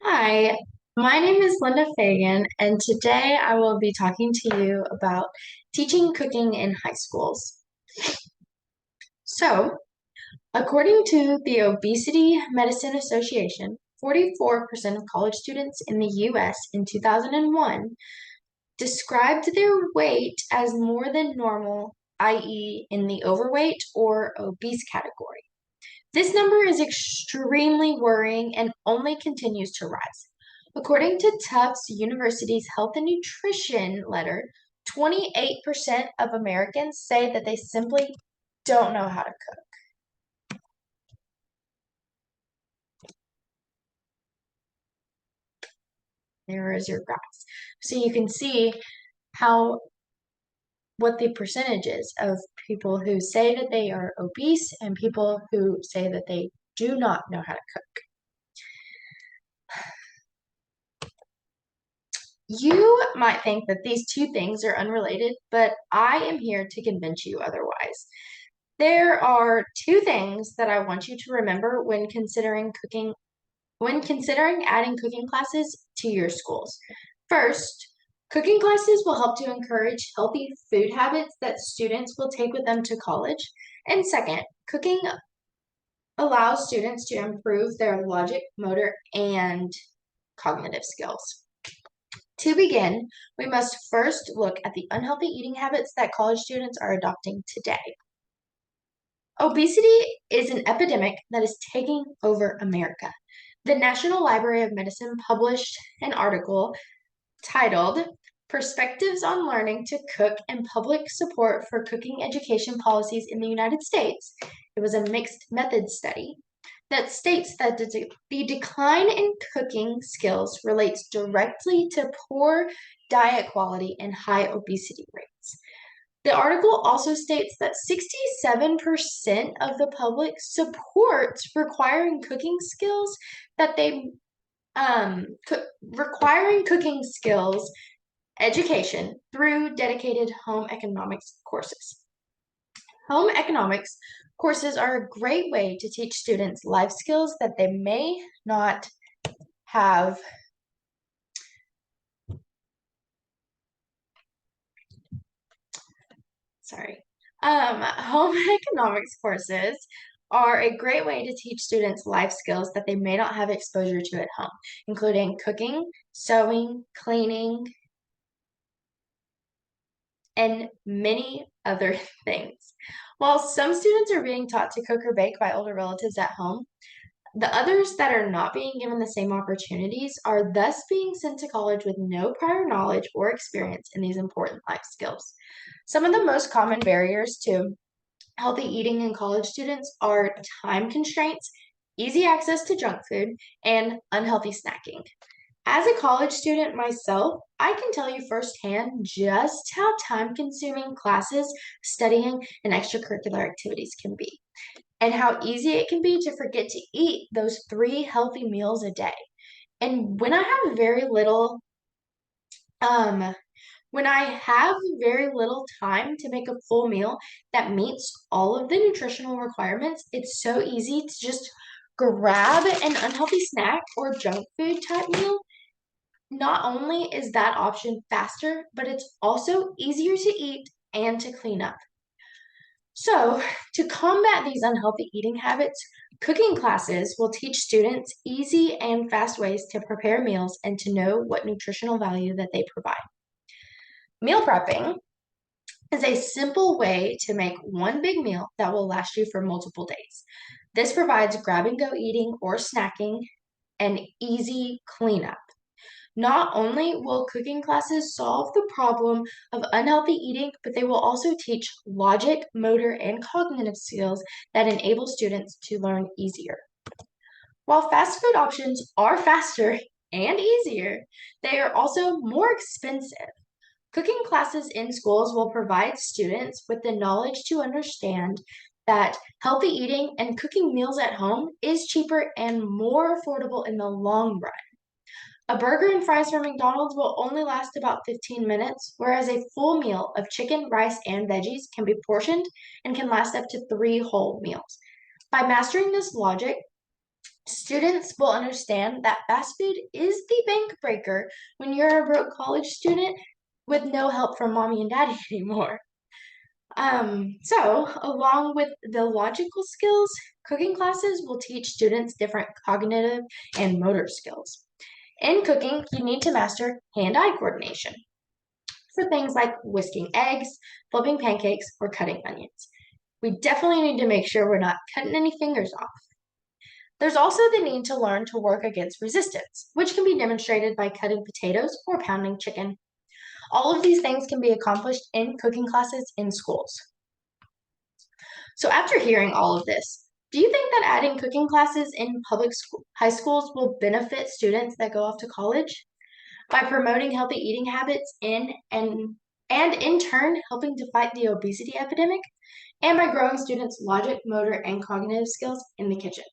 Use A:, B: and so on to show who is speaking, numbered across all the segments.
A: Hi, my name is Linda Fagan, and today I will be talking to you about teaching cooking in high schools. So, according to the Obesity Medicine Association, 44% of college students in the US in 2001 described their weight as more than normal, i.e., in the overweight or obese category. This number is extremely worrying and only continues to rise. According to Tufts University's Health and Nutrition letter, 28% of Americans say that they simply don't know how to cook. There is your graphs. So you can see how what the percentage is of people who say that they are obese and people who say that they do not know how to cook. You might think that these two things are unrelated, but I am here to convince you otherwise. There are two things that I want you to remember when considering adding cooking classes to your schools. First, cooking classes will help to encourage healthy food habits that students will take with them to college. And second, cooking allows students to improve their logic, motor, and cognitive skills. To begin, we must first look at the unhealthy eating habits that college students are adopting today. Obesity is an epidemic that is taking over America. The National Library of Medicine published an article titled Perspectives on Learning to Cook and Public Support for Cooking Education Policies in the United States. It was a mixed method study that states that the decline in cooking skills relates directly to poor diet quality and high obesity rates. The article also states that 67% of the public supports requiring cooking skills that they requiring cooking skills education through dedicated home economics courses. Home economics courses are a great way to teach students life skills that they may not have. Sorry. Home economics courses are a great way to teach students life skills that they may not have exposure to at home, including cooking, sewing, cleaning, and many other things. While some students are being taught to cook or bake by older relatives at home, the others that are not being given the same opportunities are thus being sent to college with no prior knowledge or experience in these important life skills. Some of the most common barriers to healthy eating in college students are time constraints, easy access to junk food, and unhealthy snacking. As a college student myself, I can tell you firsthand just how time consuming classes, studying, and extracurricular activities can be, and how easy it can be to forget to eat those three healthy meals a day. And um, when I have very little time to make a full meal that meets all of the nutritional requirements, it's so easy to just grab an unhealthy snack or junk food type meal. Not only is that option faster, but it's also easier to eat and to clean up. So, to combat these unhealthy eating habits, cooking classes will teach students easy and fast ways to prepare meals and to know what nutritional value that they provide. Meal prepping is a simple way to make one big meal that will last you for multiple days. This provides grab and go eating or snacking and easy cleanup. Not only will cooking classes solve the problem of unhealthy eating, but they will also teach logic, motor, and cognitive skills that enable students to learn easier. While fast food options are faster and easier, they are also more expensive. Cooking classes in schools will provide students with the knowledge to understand that healthy eating and cooking meals at home is cheaper and more affordable in the long run. A burger and fries from McDonald's will only last about 15 minutes, whereas a full meal of chicken, rice, and veggies can be portioned and can last up to 3 whole meals. By mastering this logic, Students will understand that fast food is the bank breaker when you're a broke college student with no help from mommy and daddy anymore. So, along with the logical skills, cooking classes will teach students different cognitive and motor skills. In cooking, you need to master hand-eye coordination for things like whisking eggs, flipping pancakes, or cutting onions. We definitely need to make sure we're not cutting any fingers off. There's also the need to learn to work against resistance, which can be demonstrated by cutting potatoes or pounding chicken. All of these things can be accomplished in cooking classes in schools. So after hearing all of this, do you think that adding cooking classes in high schools will benefit students that go off to college by promoting healthy eating habits and in turn helping to fight the obesity epidemic and by growing students' logic, motor, and cognitive skills in the kitchen?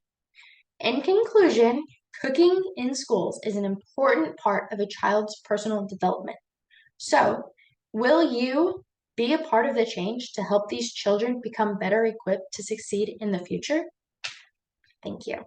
A: In conclusion, cooking in schools is an important part of a child's personal development. So, will you be a part of the change to help these children become better equipped to succeed in the future? Thank you.